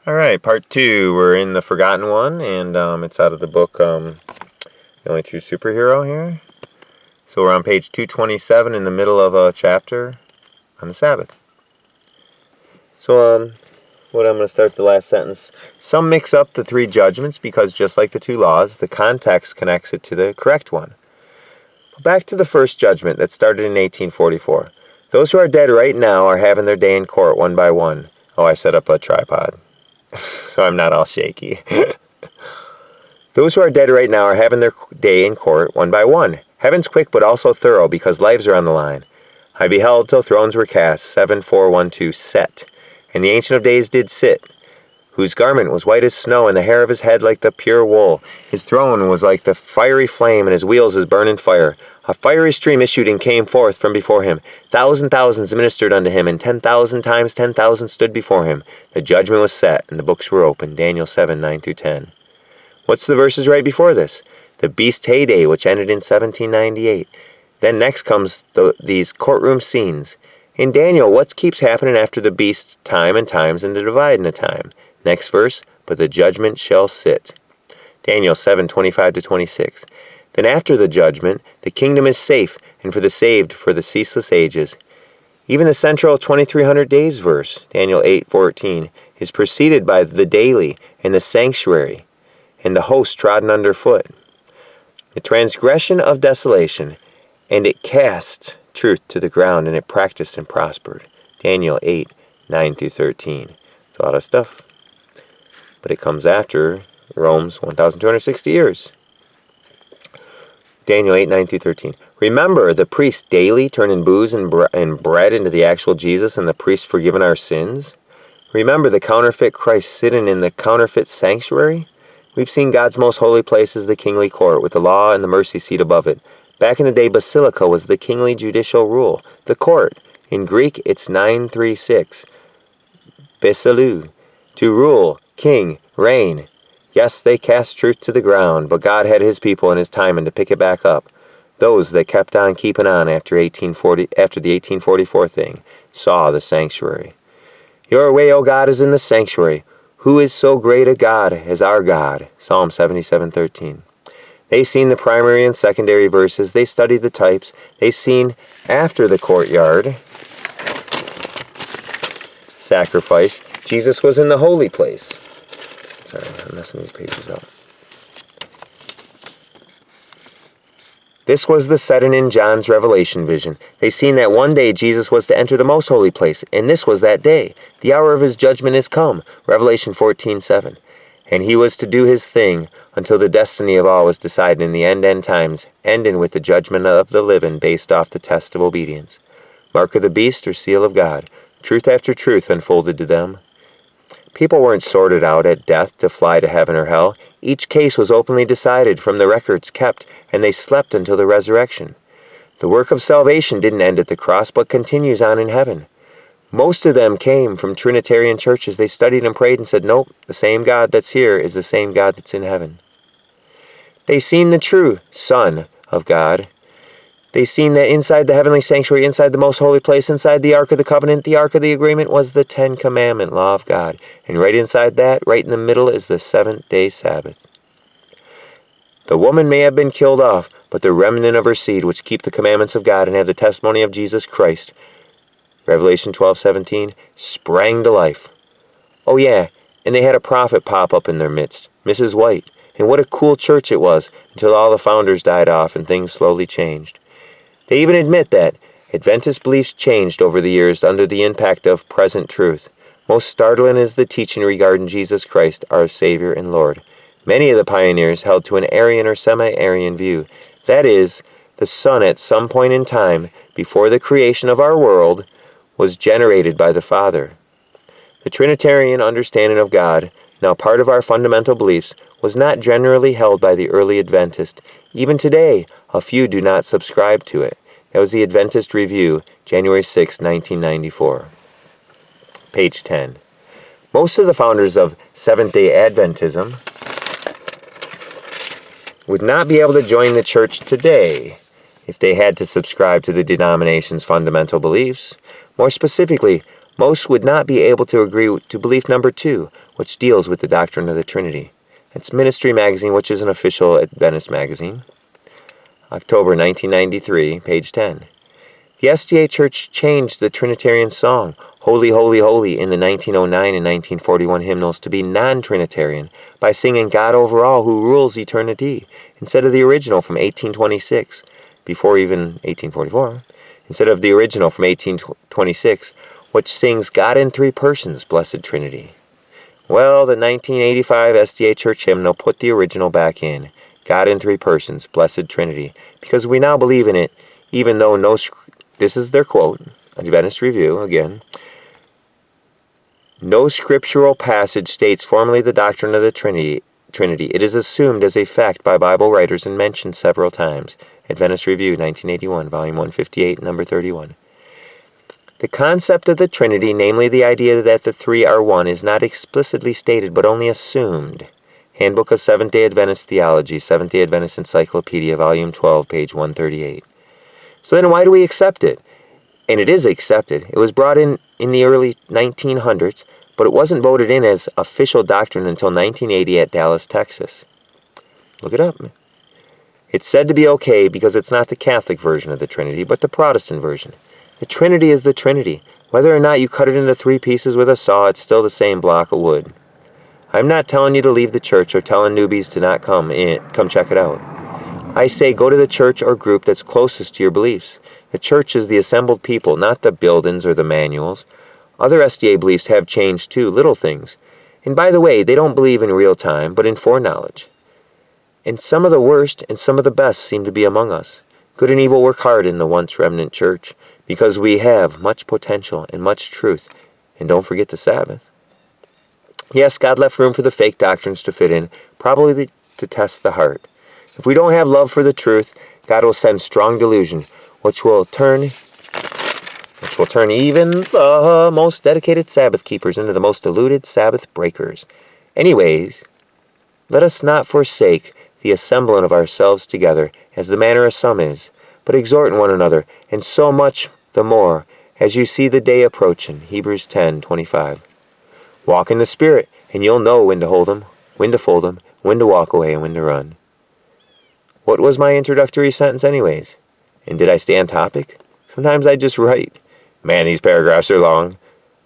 All right, part 2. We're in the Forgotten One, and it's out of the book The Only True Superhero here. So we're on page 227 in the middle of a chapter on the Sabbath. So I'm going to start the last sentence. Some mix up the 3 judgments because just like the 2 laws, the context connects it to the correct one. Back to the first judgment that started in 1844. Those who are dead right now are having their day in court one by one. Oh, I set up a tripod, so I'm not all shaky. Those who are dead right now are having their day in court one by one. Heaven's quick but also thorough because lives are on the line. I beheld till thrones were cast, 7-4-1-2 set. And the Ancient of Days did sit, whose garment was white as snow, and the hair of his head like the pure wool. His throne was like the fiery flame, and his wheels as burning fire. A fiery stream issued and came forth from before him. Thousands ministered unto him, and 10,000 times 10,000 stood before him. The judgment was set, and the books were opened. Daniel 7:9-10. What's the verses right before this? The beast's heyday, which ended in 1798. Then next comes these courtroom scenes. In Daniel, what keeps happening after the beast's time and times and the dividing of time? Next verse, but the judgment shall sit. Daniel 7:25-26. Then after the judgment, the kingdom is safe, and for the saved for the ceaseless ages. Even the central 2300 days verse, Daniel 8:14, is preceded by the daily and the sanctuary, and the host trodden underfoot. The transgression of desolation, and it cast truth to the ground, and it practiced and prospered. Daniel 8:9-13. It's a lot of stuff. But it comes after Rome's 1,260 years. Daniel 8:9-13. Remember the priests daily turning booze and bread into the actual Jesus, and the priests forgiving our sins? Remember the counterfeit Christ sitting in the counterfeit sanctuary? We've seen God's most holy place as the kingly court, with the law and the mercy seat above it. Back in the day, basilica was the kingly judicial rule. The court. In Greek, it's 936. Basileou. To rule, king, reign. Yes, they cast truth to the ground, but God had his people in his timing to pick it back up. Those that kept on keeping on after the 1844 thing saw the sanctuary. Your way, O God, is in the sanctuary. Who is so great a God as our God? Psalm 77:13. They seen the primary and secondary verses. They studied the types. They seen after the courtyard sacrifice. Jesus was in the holy place. Sorry, I'm messing these pages up. This was the setting in John's Revelation vision. They seen that one day Jesus was to enter the most holy place, and this was that day. The hour of his judgment is come. Revelation 14:7. And he was to do his thing until the destiny of all was decided in the end times, ending with the judgment of the living based off the test of obedience. Mark of the beast or seal of God. Truth after truth unfolded to them. People weren't sorted out at death to fly to heaven or hell. Each case was openly decided from the records kept, and they slept until the resurrection. The work of salvation didn't end at the cross, but continues on in heaven. Most of them came from Trinitarian churches. They studied and prayed and said, nope, the same God that's here is the same God that's in heaven. They seen the true Son of God. They seen that inside the heavenly sanctuary, inside the most holy place, inside the Ark of the Covenant, the Ark of the Agreement was the 10 Commandment law of God. And right inside that, right in the middle, is the 7th-day Sabbath. The woman may have been killed off, but the remnant of her seed, which keep the commandments of God and have the testimony of Jesus Christ, Revelation 12:17, sprang to life. Oh yeah, and they had a prophet pop up in their midst, Mrs. White. And what a cool church it was, until all the founders died off and things slowly changed. They even admit that Adventist beliefs changed over the years under the impact of present truth. Most startling is the teaching regarding Jesus Christ, our Savior and Lord. Many of the pioneers held to an Arian or semi-Arian view. That is, the Son at some point in time, before the creation of our world, was generated by the Father. The Trinitarian understanding of God, now part of our fundamental beliefs, was not generally held by the early Adventists. Even today, a few do not subscribe to it. That was the Adventist Review, January 6, 1994. Page 10. Most of the founders of Seventh-day Adventism would not be able to join the church today if they had to subscribe to the denomination's fundamental beliefs. More specifically, Most would not be able to agree to belief number 2, which deals with the doctrine of the Trinity. It's Ministry Magazine, which is an official Adventist magazine. October 1993, page 10. The SDA Church changed the Trinitarian song, Holy, Holy, Holy, in the 1909 and 1941 hymnals to be non-Trinitarian by singing God over all who rules eternity, instead of the original from 1826, before even 1844, instead of the original from 1826, which sings God in 3 persons, Blessed Trinity. Well, the 1985 SDA Church hymnal put the original back in, God in 3 persons, Blessed Trinity, because we now believe in it, even though this is their quote, Adventist Review, again, no scriptural passage states formally the doctrine of the Trinity. It is assumed as a fact by Bible writers and mentioned several times. Adventist Review, 1981, volume 158, number 31. The concept of the Trinity, namely the idea that the 3 are one, is not explicitly stated but only assumed. Handbook of Seventh-day Adventist Theology, Seventh-day Adventist Encyclopedia, volume 12, page 138. So then why do we accept it? And it is accepted. It was brought in the early 1900s, but it wasn't voted in as official doctrine until 1980 at Dallas, Texas. Look it up. It's said to be okay because it's not the Catholic version of the Trinity, but the Protestant version. The Trinity is the Trinity. Whether or not you cut it into 3 pieces with a saw, it's still the same block of wood. I'm not telling you to leave the church or telling newbies to not come check it out. I say go to the church or group that's closest to your beliefs. The church is the assembled people, not the buildings or the manuals. Other SDA beliefs have changed too, little things. And by the way, they don't believe in real time, but in foreknowledge. And some of the worst and some of the best seem to be among us. Good and evil work hard in the once remnant church, because we have much potential and much truth. And don't forget the Sabbath. Yes, God left room for the fake doctrines to fit in, probably to test the heart. If we don't have love for the truth, God will send strong delusion, which will turn even the most dedicated Sabbath keepers into the most deluded Sabbath breakers. Anyways, let us not forsake the assembling of ourselves together, as the manner of some is, but exhorting one another, and so much the more, as you see the day approaching. Hebrews 10:25. Walk in the Spirit, and you'll know when to hold 'em, when to fold 'em, when to walk away, and when to run. What was my introductory sentence anyways? And did I stay on topic? Sometimes I just write. Man, these paragraphs are long.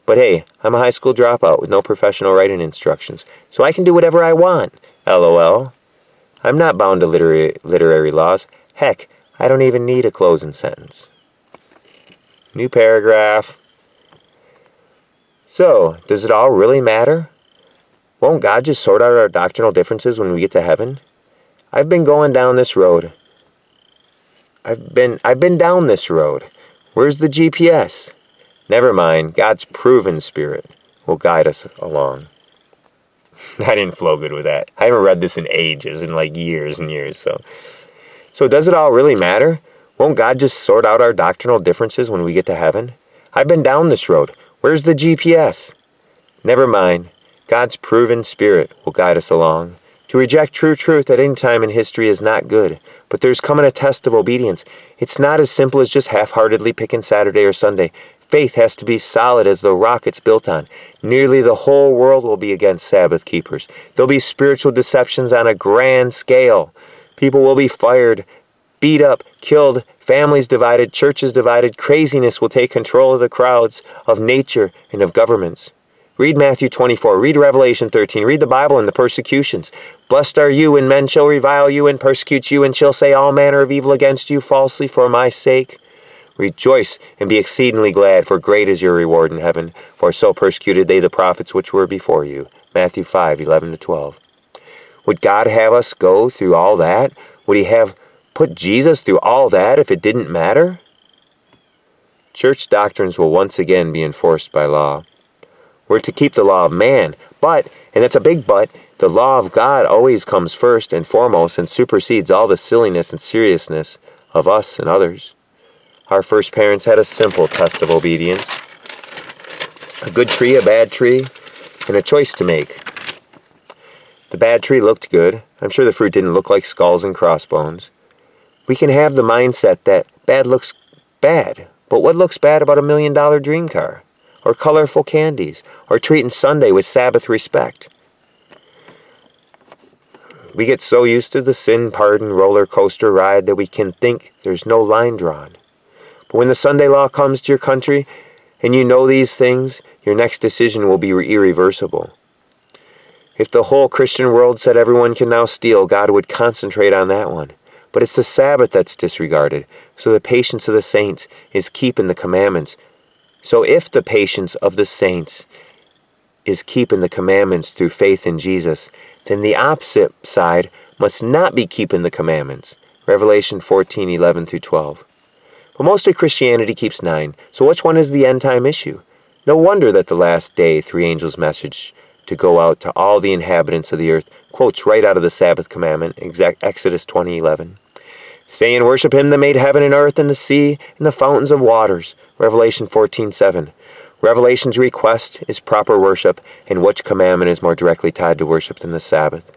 But hey, I'm a high school dropout with no professional writing instructions, so I can do whatever I want. LOL. I'm not bound to literary laws. Heck, I don't even need a closing sentence. New paragraph. So, does it all really matter? Won't God just sort out our doctrinal differences when we get to heaven? I've been going down this road. I've been down this road. Where's the GPS? Never mind, God's proven Spirit will guide us along. I didn't flow good with that. I haven't read this in ages, in like years and years. So does it all really matter? Won't God just sort out our doctrinal differences when we get to heaven? I've been down this road. Where's the GPS? Never mind, God's proven Spirit will guide us along. To reject true truth at any time in history is not good, but there's coming a test of obedience. It's not as simple as just half-heartedly picking Saturday or Sunday. Faith has to be solid as the rock it's built on. Nearly the whole world will be against Sabbath keepers. There'll be spiritual deceptions on a grand scale. People will be fired, beat up, killed, families divided, churches divided. Craziness will take control of the crowds, of nature, and of governments. Read Matthew 24, read Revelation 13, read the Bible and the persecutions. Blessed are you when men shall revile you and persecute you and shall say all manner of evil against you falsely for my sake. Rejoice and be exceedingly glad, for great is your reward in heaven. For so persecuted they the prophets which were before you. Matthew 5:11-12. Would God have us go through all that? Would he have put Jesus through all that if it didn't matter? Church doctrines will once again be enforced by law. We're to keep the law of man, but, and that's a big but, the law of God always comes first and foremost and supersedes all the silliness and seriousness of us and others. Our first parents had a simple test of obedience. A good tree, a bad tree, and a choice to make. The bad tree looked good. I'm sure the fruit didn't look like skulls and crossbones. We can have the mindset that bad looks bad, but what looks bad about $1 million dream car? or colorful candies, or treating Sunday with Sabbath respect. We get so used to the sin pardon roller coaster ride that we can think there's no line drawn. But when the Sunday law comes to your country and you know these things, your next decision will be irreversible. If the whole Christian world said everyone can now steal, God would concentrate on that one. But it's the Sabbath that's disregarded. So the patience of the saints is keeping the commandments. So if the patience of the saints is keeping the commandments through faith in Jesus, then the opposite side must not be keeping the commandments. Revelation 14:11-12. But most of Christianity keeps 9. So which one is the end time issue? No wonder that the last day 3 angels' message to go out to all the inhabitants of the earth quotes right out of the Sabbath commandment, Exodus 20:11. Saying, worship him that made heaven and earth and the sea and the fountains of waters, Revelation 14:7. Revelation's request is proper worship, and which commandment is more directly tied to worship than the Sabbath?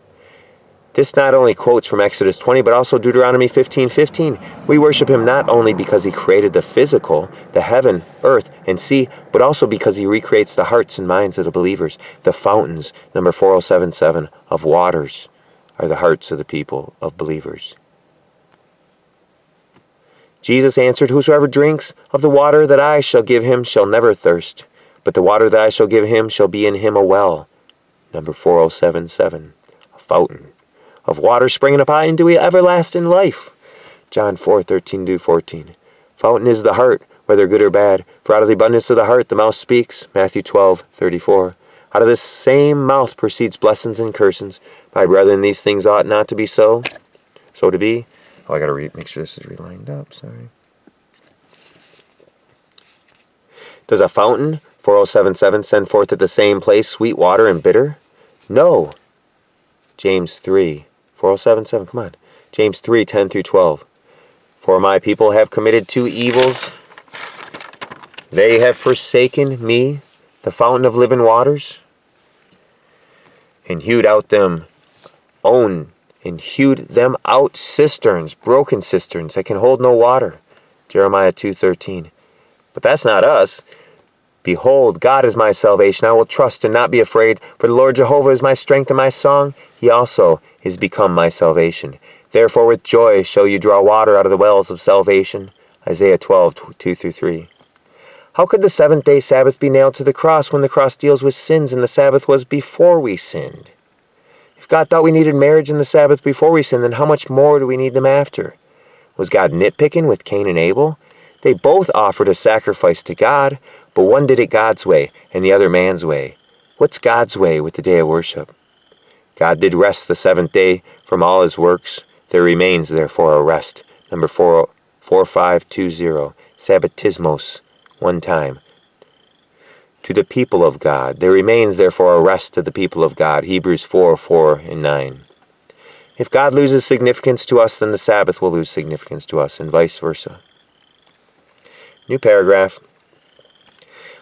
This not only quotes from Exodus 20, but also Deuteronomy 15:15. We worship him not only because he created the physical, the heaven, earth, and sea, but also because he recreates the hearts and minds of the believers. The fountains, number 4077, of waters are the hearts of the people of believers. Jesus answered, whosoever drinks of the water that I shall give him shall never thirst, but the water that I shall give him shall be in him a well, number 4077, a fountain of water springing up high into everlasting life, John 4:13-14. Fountain is the heart, whether good or bad, for out of the abundance of the heart the mouth speaks, Matthew 12:34. Out of this same mouth proceeds blessings and cursings. My brethren, these things ought not to be so to be. Oh, I got to make sure this is relined up, sorry. Does a fountain, 4077, send forth at the same place sweet water and bitter? No. James 3, 4077, come on. James 3:10-12. For my people have committed 2 evils. They have forsaken me, the fountain of living waters, and hewed them out cisterns, broken cisterns that can hold no water. Jeremiah 2:13. But that's not us. Behold, God is my salvation. I will trust and not be afraid, for the Lord Jehovah is my strength and my song. He also is become my salvation. Therefore with joy shall you draw water out of the wells of salvation. Isaiah 12:2-3. How could the 7th-day Sabbath be nailed to the cross when the cross deals with sins and the Sabbath was before we sinned? If God thought we needed marriage in the Sabbath before we sinned, then how much more do we need them after? Was God nitpicking with Cain and Abel? They both offered a sacrifice to God, but one did it God's way and the other man's way. What's God's way with the day of worship? God did rest the 7th day from all his works. There remains therefore a rest. Number 4520, Sabbatismos, one time. To the people of God. There remains therefore a rest to the people of God. Hebrews 4:4-9. If God loses significance to us, then the Sabbath will lose significance to us, and vice versa. New paragraph.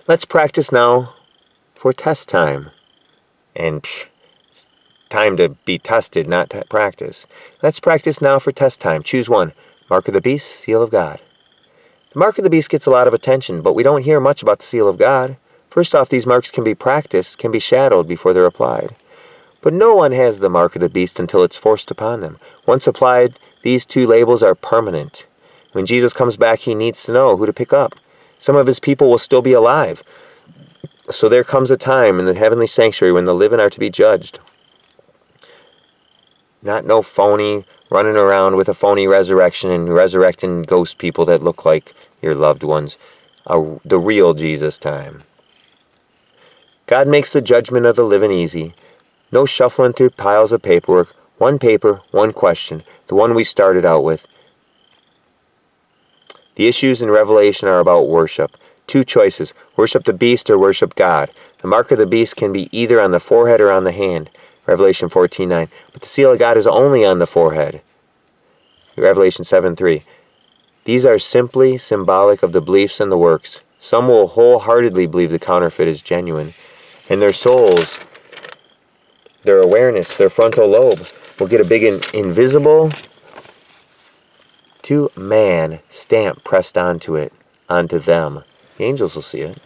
Let's practice now for test time. And it's time to be tested, not to practice. Let's practice now for test time. Choose one. Mark of the beast, seal of God. The mark of the beast gets a lot of attention, but we don't hear much about the seal of God. First off, these marks can be practiced, can be shadowed before they're applied. But no one has the mark of the beast until it's forced upon them. Once applied, these 2 labels are permanent. When Jesus comes back, he needs to know who to pick up. Some of his people will still be alive. So there comes a time in the heavenly sanctuary when the living are to be judged. Not no phony running around with a phony resurrection and resurrecting ghost people that look like your loved ones. The real Jesus time. God makes the judgment of the living easy. No shuffling through piles of paperwork. One paper, one question. The one we started out with. The issues in Revelation are about worship. 2 choices. Worship the beast or worship God. The mark of the beast can be either on the forehead or on the hand. Revelation 14:9. But the seal of God is only on the forehead. Revelation 7:3. These are simply symbolic of the beliefs and the works. Some will wholeheartedly believe the counterfeit is genuine. And their souls, their awareness, their frontal lobe will get a big invisible to man stamp pressed onto it, onto them. The angels will see it.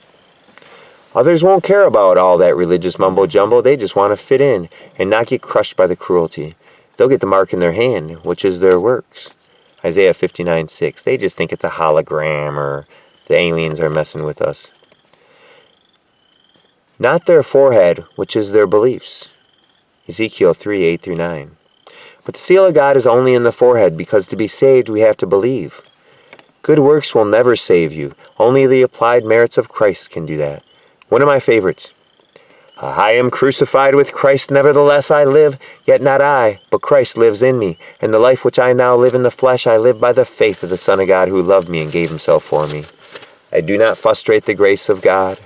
Others won't care about all that religious mumbo-jumbo. They just want to fit in and not get crushed by the cruelty. They'll get the mark in their hand, which is their works. Isaiah 59:6. They just think it's a hologram or the aliens are messing with us. Not their forehead, which is their beliefs. Ezekiel 3:8-9. But the seal of God is only in the forehead, because to be saved we have to believe. Good works will never save you. Only the applied merits of Christ can do that. One of my favorites. I am crucified with Christ, nevertheless I live, yet not I, but Christ lives in me. And the life which I now live in the flesh, I live by the faith of the Son of God who loved me and gave himself for me. I do not frustrate the grace of God.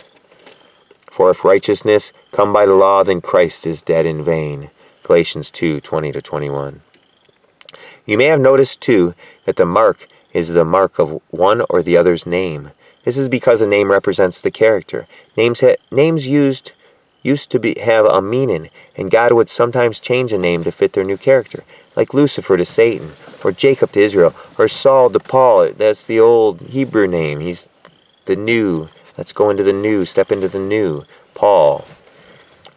For if righteousness come by the law, then Christ is dead in vain. Galatians 2:20-21. You may have noticed, too, that the mark is the mark of one or the other's name. This is because a name represents the character. Names used to have a meaning, and God would sometimes change a name to fit their new character, like Lucifer to Satan, or Jacob to Israel, or Saul to Paul. That's the old Hebrew name. He's the new. Let's go into the new, step into the new. Paul.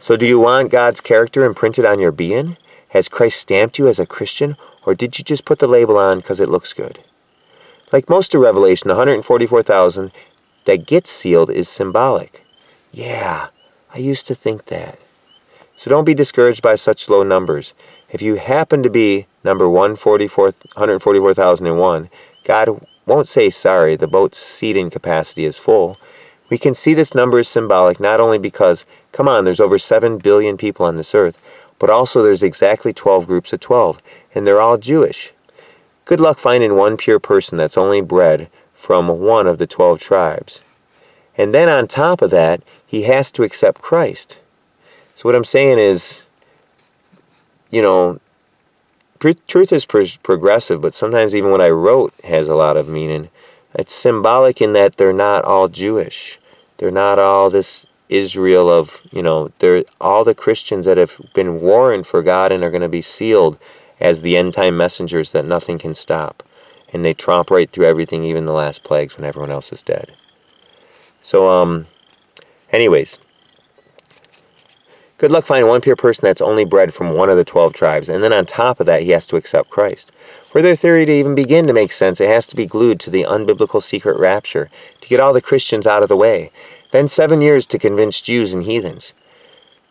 So do you want God's character imprinted on your being? Has Christ stamped you as a Christian, or did you just put the label on because it looks good? Like most of Revelation, the 144,000 that gets sealed is symbolic. Yeah, I used to think that. So don't be discouraged by such low numbers. If you happen to be number 144,001, God won't say sorry, the boat's seating capacity is full. We can see this number is symbolic not only because, come on, there's over 7 billion people on this earth, but also there's exactly 12 groups of 12, and they're all Jewish. Good luck finding one pure person that's only bred from one of the 12 tribes. And then on top of that, he has to accept Christ. So what I'm saying is, truth is progressive, but sometimes even what I wrote has a lot of meaning. It's symbolic in that they're not all Jewish. They're not all this Israel of, they're all the Christians that have been warring for God and are going to be sealed as the end-time messengers that nothing can stop. And they tromp right through everything, even the last plagues when everyone else is dead. So, anyways, good luck finding one pure person that's only bred from one of the 12 tribes, and then on top of that, he has to accept Christ. For their theory to even begin to make sense, it has to be glued to the unbiblical secret rapture, to get all the Christians out of the way. Then 7 years to convince Jews and heathens.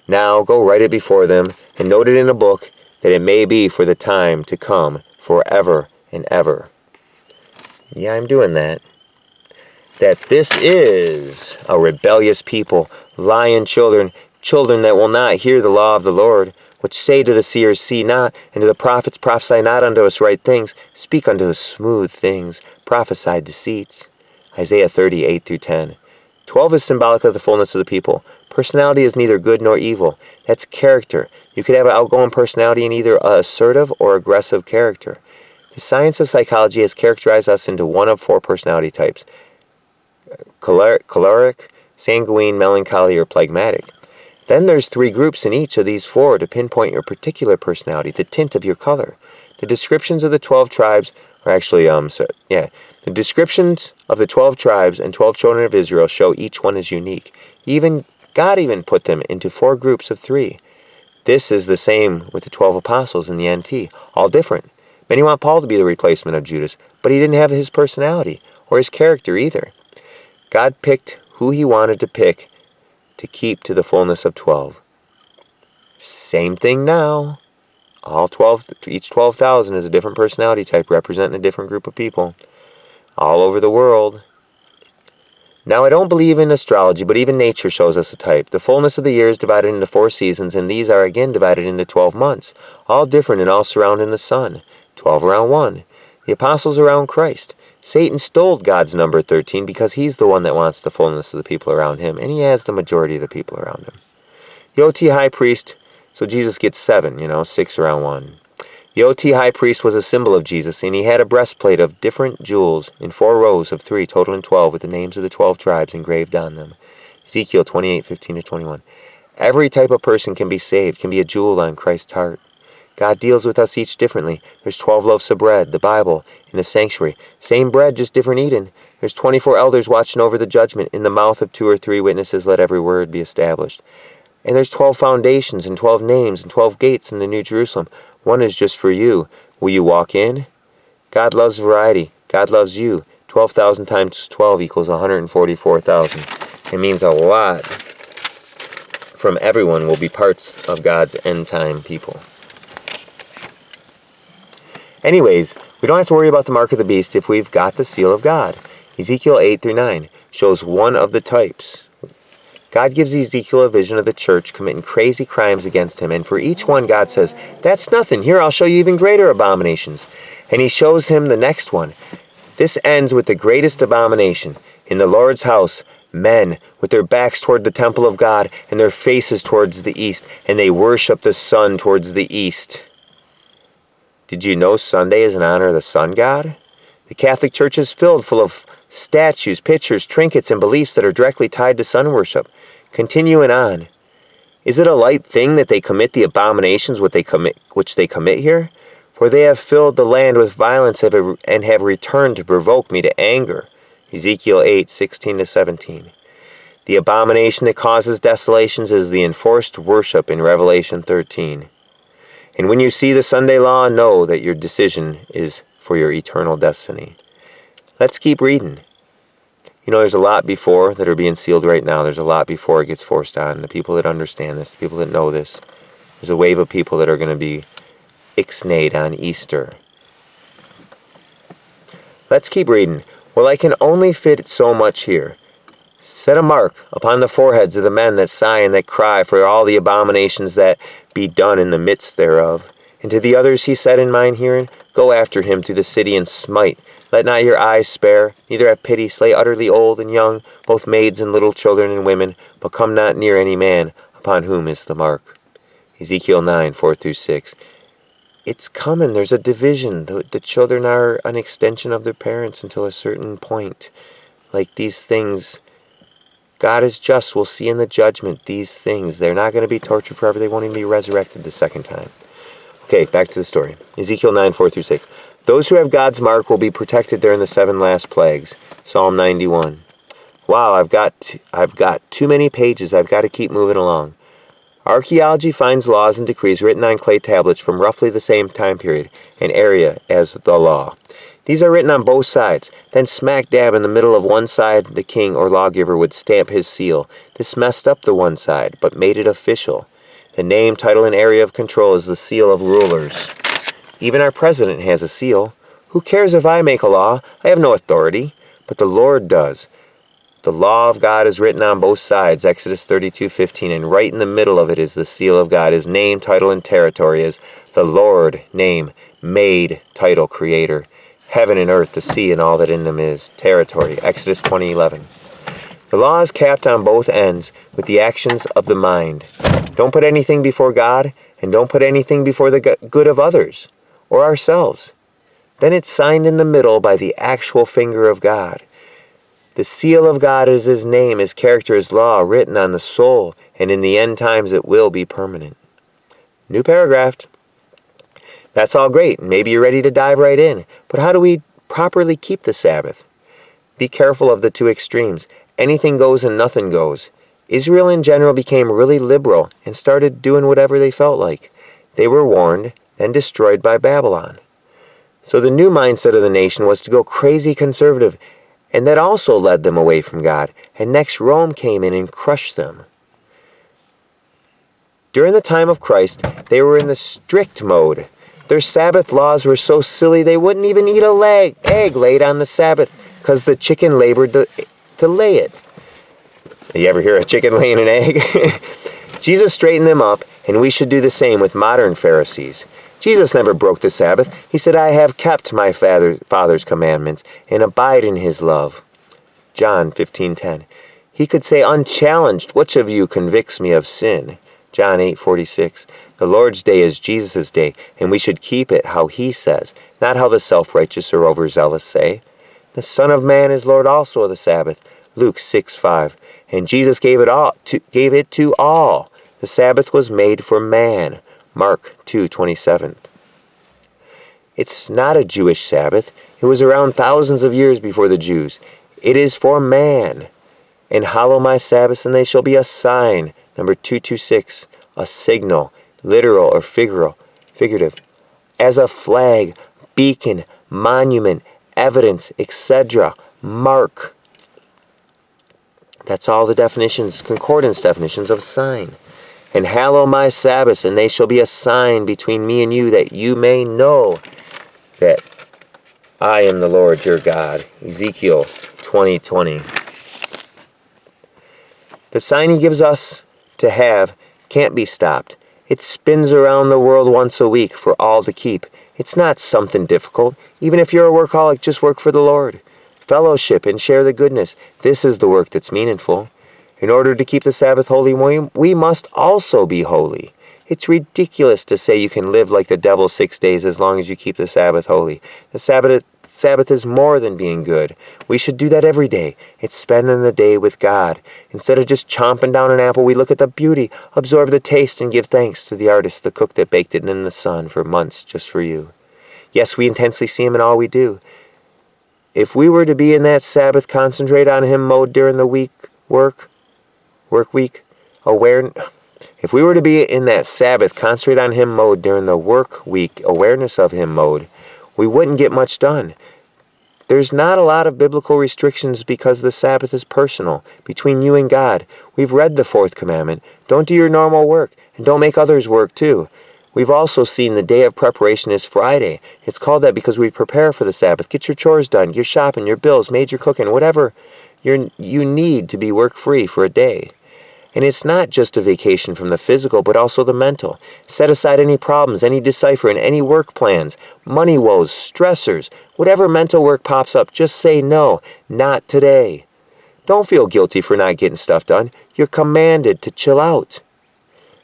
Now go write it before them, and note it in a book, that it may be for the time to come, forever and ever. Yeah, I'm doing that. That this is a rebellious people, lying children that will not hear the law of the Lord, which say to the seers, see not, and to the prophets, prophesy not unto us right things, speak unto us smooth things, prophesy deceits. Isaiah 30:8-10. 12 is symbolic of the fullness of the people. Personality is neither good nor evil. That's character. You could have an outgoing personality in either an assertive or aggressive character. The science of psychology has characterized us into one of 4 personality types: choleric, sanguine, melancholy, or phlegmatic. Then there's 3 groups in each of these 4 to pinpoint your particular personality, the tint of your color. The descriptions of the 12 tribes are actually, the descriptions of the 12 tribes and 12 children of Israel show each one is unique. God even put them into 4 groups of 3. This is the same with the 12 apostles in the NT, all different. Many want Paul to be the replacement of Judas, but he didn't have his personality or his character either. God picked who he wanted to pick to keep to the fullness of 12. Same thing now. Each 12,000 is a different personality type representing a different group of people all over the world. Now, I don't believe in astrology, but even nature shows us a type. The fullness of the year is divided into 4 seasons, and these are again divided into 12 months, all different and all surrounding the sun. 12 around 1. The apostles around Christ. Satan stole God's number 13 because he's the one that wants the fullness of the people around him, and he has the majority of the people around him. The OT high priest, so Jesus gets 7, 6 around 1. The OT high priest was a symbol of Jesus, and he had a breastplate of different jewels in 4 rows of 3, totaling 12, with the names of the 12 tribes engraved on them. Ezekiel 28:15-21. Every type of person can be saved, can be a jewel on Christ's heart. God deals with us each differently. There's 12 loaves of bread, the Bible, in the sanctuary. Same bread, just different eating. There's 24 elders watching over the judgment. In the mouth of 2 or 3 witnesses let every word be established. And there's 12 foundations and 12 names and 12 gates in the New Jerusalem. One is just for you. Will you walk in? God loves variety. God loves you. 12,000 times 12 equals 144,000. It means a lot from everyone will be parts of God's end time people. Anyways, we don't have to worry about the mark of the beast if we've got the seal of God. Ezekiel 8 through 9 shows one of the types. God gives Ezekiel a vision of the church committing crazy crimes against him, and for each one God says, that's nothing. Here, I'll show you even greater abominations. And he shows him the next one. This ends with the greatest abomination. In the Lord's house, men with their backs toward the temple of God and their faces towards the east, and they worship the sun towards the east. Did you know Sunday is in honor of the sun god? The Catholic Church is filled full of statues, pictures, trinkets, and beliefs that are directly tied to sun worship. Continuing on, is it a light thing that they commit the abominations which they commit here? For they have filled the land with violence and have returned to provoke me to anger. Ezekiel 8, 16 to 17. The abomination that causes desolations is the enforced worship in Revelation 13. And when you see the Sunday law, know that your decision is for your eternal destiny. Let's keep reading. You know, there's a lot before that are being sealed right now. There's a lot before it gets forced on. The people that understand this, the people that know this. There's a wave of people that are going to be ixnayed on Easter. Let's keep reading. Well, I can only fit so much here. Set a mark upon the foreheads of the men that sigh and that cry for all the abominations that be done in the midst thereof. And to the others he said in mine hearing, go after him to the city and smite. Let not your eyes spare, neither have pity, slay utterly old and young, both maids and little children and women, but come not near any man upon whom is the mark. Ezekiel 9, 4 through 6. It's coming. There's a division. The children are an extension of their parents until a certain point. Like these things, God is just. We'll see in the judgment these things. They're not going to be tortured forever. They won't even be resurrected the second time. Okay, back to the story. Ezekiel 9, 4 through 6. Those who have God's mark will be protected during the 7 last plagues. Psalm 91. Wow, I've got too many pages. I've got to keep moving along. Archaeology finds laws and decrees written on clay tablets from roughly the same time period and area as the law. These are written on both sides. Then smack dab in the middle of one side, the king or lawgiver would stamp his seal. This messed up the one side, but made it official. The name, title, and area of control is the seal of rulers. Even our president has a seal. Who cares if I make a law? I have no authority, but the Lord does. The law of God is written on both sides, Exodus 32:15, and right in the middle of it is the seal of God. His name, title, and territory is the Lord, name, made, title, creator. Heaven and earth, the sea, and all that in them is. Territory, Exodus 20:11. The law is capped on both ends with the actions of the mind. Don't put anything before God, and don't put anything before the good of others or ourselves. Then it's signed in the middle by the actual finger of God. The seal of God is his name, his character, his law, written on the soul, and in the end times it will be permanent. New paragraph. That's all great. Maybe you're ready to dive right in. But how do we properly keep the Sabbath? Be careful of the two extremes. Anything goes and nothing goes. Israel in general became really liberal and started doing whatever they felt like. They were warned, then destroyed by Babylon. So the new mindset of the nation was to go crazy conservative, and that also led them away from God. And next Rome came in and crushed them. During the time of Christ, they were in the strict mode. Their Sabbath laws were so silly they wouldn't even eat a egg laid on the Sabbath because the chicken labored to lay it. You ever hear a chicken laying an egg? Jesus straightened them up, and we should do the same with modern Pharisees. Jesus never broke the Sabbath. He said, I have kept my Father's commandments and abide in his love. John 15:10. He could say unchallenged, which of you convicts me of sin? John 8:46. The Lord's day is Jesus' day, and we should keep it how he says, not how the self-righteous or overzealous say. The Son of Man is Lord also of the Sabbath. Luke 6:5. And Jesus gave it to all. The Sabbath was made for man. Mark 2:27. It's not a Jewish Sabbath. It was around thousands of years before the Jews. It is for man. And hallow my Sabbaths, and they shall be a sign. Number 226, a signal, literal or figurative. As a flag, beacon, monument, evidence, etc. Mark. That's all the definitions, concordance definitions of sign. And hallow my Sabbaths, and they shall be a sign between me and you, that you may know that I am the Lord your God. Ezekiel 20:20. The sign he gives us to have can't be stopped. It spins around the world once a week for all to keep. It's not something difficult. Even if you're a workaholic, just work for the Lord. Fellowship and share the goodness. This is the work that's meaningful. In order to keep the Sabbath holy, we must also be holy. It's ridiculous to say you can live like the devil 6 days as long as you keep the Sabbath holy. The Sabbath is more than being good. We should do that every day. It's spending the day with God. Instead of just chomping down an apple, we look at the beauty, absorb the taste, and give thanks to the artist, the cook that baked it in the sun for months just for you. Yes, we intensely see him in all we do. If we were to be in that Sabbath concentrate on him mode during the work week, if we were to be in that Sabbath concentrate on him mode during the work week, awareness of him mode, we wouldn't get much done. There's not a lot of biblical restrictions because the Sabbath is personal, between you and God. We've read the fourth commandment. Don't do your normal work, and don't make others work too. We've also seen the day of preparation is Friday. It's called that because we prepare for the Sabbath. Get your chores done, your shopping, your bills, major cooking, whatever you need to be work-free for a day. And it's not just a vacation from the physical, but also the mental. Set aside any problems, any deciphering, any work plans, money woes, stressors, whatever mental work pops up, just say no, not today. Don't feel guilty for not getting stuff done. You're commanded to chill out.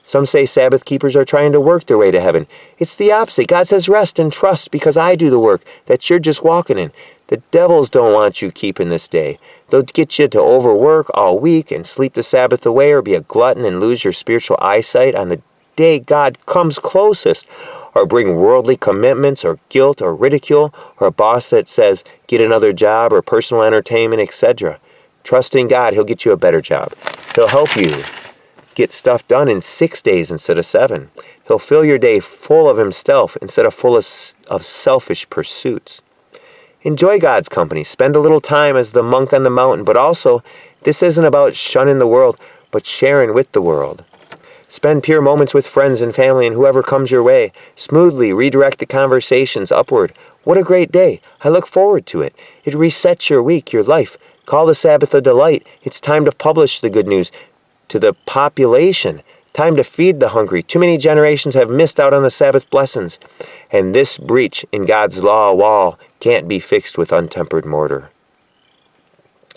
Some say Sabbath keepers are trying to work their way to heaven. It's the opposite. God says rest and trust because I do the work that you're just walking in. The devils don't want you keeping this day. They'll get you to overwork all week and sleep the Sabbath away or be a glutton and lose your spiritual eyesight on the day God comes closest, or bring worldly commitments or guilt or ridicule, or a boss that says get another job or personal entertainment, etc. Trust in God, he'll get you a better job. He'll help you get stuff done in 6 days instead of 7. He'll fill your day full of himself instead of full of selfish pursuits. Enjoy God's company. Spend a little time as the monk on the mountain, but also, this isn't about shunning the world, but sharing with the world. Spend pure moments with friends and family and whoever comes your way. Smoothly redirect the conversations upward. What a great day. I look forward to it. It resets your week, your life. Call the Sabbath a delight. It's time to publish the good news to the population. Time to feed the hungry. Too many generations have missed out on the Sabbath blessings. And this breach in God's law wall can't be fixed with untempered mortar.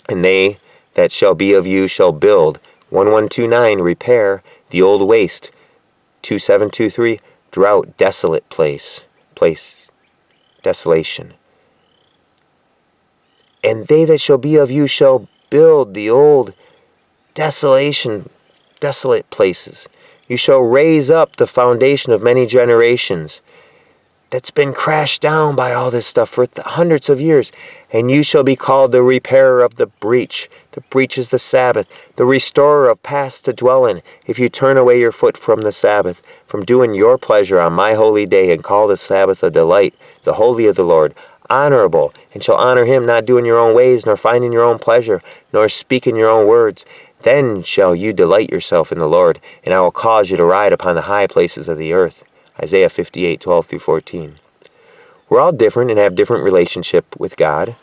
And they that shall be of you shall build. 1129, repair the old waste. 2723, drought, desolate place, desolation. And they that shall be of you shall build the old desolate places. You shall raise up the foundation of many generations that's been crashed down by all this stuff for hundreds of years. And you shall be called the repairer of the breach. The breach is the Sabbath, the restorer of paths to dwell in. If you turn away your foot from the Sabbath, from doing your pleasure on my holy day, and call the Sabbath a delight, the holy of the Lord, honorable, and shall honor him, not doing your own ways, nor finding your own pleasure, nor speaking your own words, then shall you delight yourself in the Lord, and I will cause you to ride upon the high places of the earth. Isaiah 58:12-14. We're all different and have different relationship with God,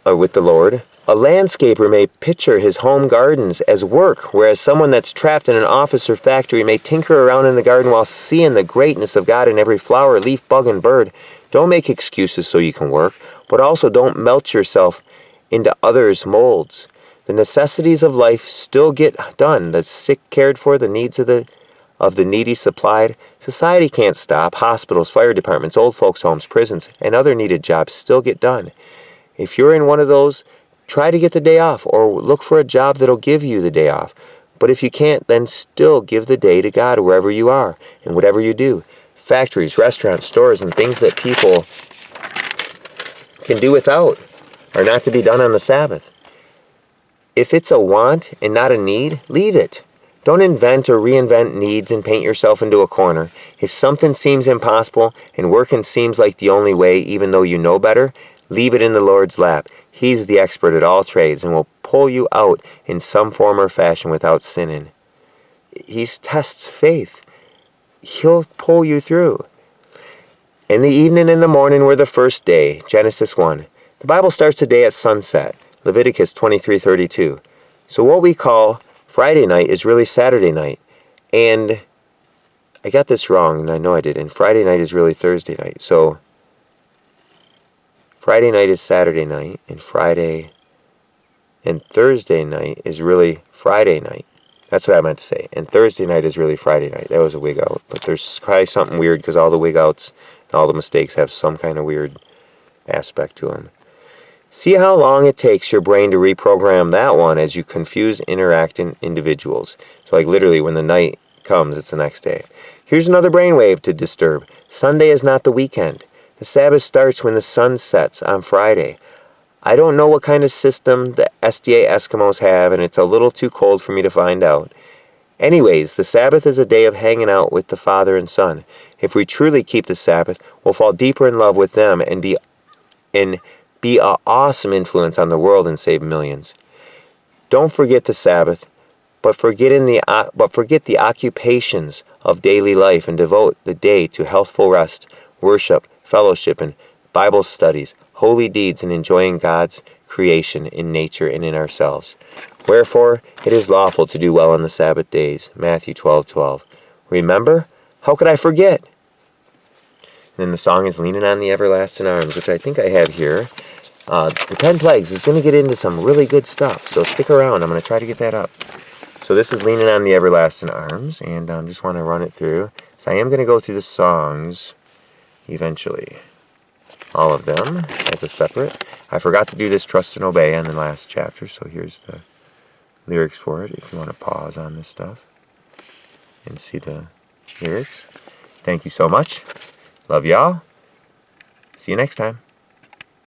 or with the Lord. A landscaper may picture his home gardens as work, whereas someone that's trapped in an office or factory may tinker around in the garden while seeing the greatness of God in every flower, leaf, bug, and bird. Don't make excuses so you can work, but also don't melt yourself into others' molds. The necessities of life still get done. The sick cared for, the needs of the needy supplied. Society can't stop. Hospitals, fire departments, old folks' homes, prisons, and other needed jobs still get done. If you're in one of those, try to get the day off, or look for a job that'll give you the day off. But if you can't, then still give the day to God wherever you are and whatever you do. Factories, restaurants, stores, and things that people can do without. are not to be done on the Sabbath. If it's a want and not a need, leave it. Don't invent or reinvent needs and paint yourself into a corner. If something seems impossible and working seems like the only way, even though you know better, leave it in the Lord's lap. He's the expert at all trades and will pull you out in some form or fashion without sinning. He tests faith. He'll pull you through. And the evening and the morning were the first day, Genesis 1. The Bible starts the day at sunset, Leviticus 23:32. So what we call Friday night is really Saturday night. And I got this wrong, and I know I did. And Friday night is really Thursday night. So Friday night is Saturday night, and Thursday night is really Friday night. That's what I meant to say. And Thursday night is really Friday night. That was a wig out. But there's probably something weird because all the wig outs and all the mistakes have some kind of weird aspect to them. See how long it takes your brain to reprogram that one as you confuse interacting individuals. So like literally when the night comes, it's the next day. Here's another brainwave to disturb. Sunday is not the weekend. The Sabbath starts when the sun sets on Friday. I don't know what kind of system the SDA Eskimos have, and it's a little too cold for me to find out. Anyways, the Sabbath is a day of hanging out with the Father and Son. If we truly keep the Sabbath, we'll fall deeper in love with them and be an awesome influence on the world and save millions. Don't forget the Sabbath, but forget the occupations of daily life and devote the day to healthful rest, worship, fellowship, and Bible studies, holy deeds, and enjoying God's creation in nature and in ourselves. Wherefore it is lawful to do well on the Sabbath days. Matthew 12:12. Remember? How could I forget? And then the song is Leaning on the Everlasting Arms, which I think I have here. The 10 Plagues is going to get into some really good stuff, so stick around. I'm going to try to get that up. So this is Leaning on the Everlasting Arms, and I just want to run it through. So I am going to go through the songs eventually. All of them as a separate. I forgot to do this Trust and Obey on the last chapter, so here's the lyrics for it if you want to pause on this stuff and see the lyrics. Thank you so much. Love y'all. See you next time.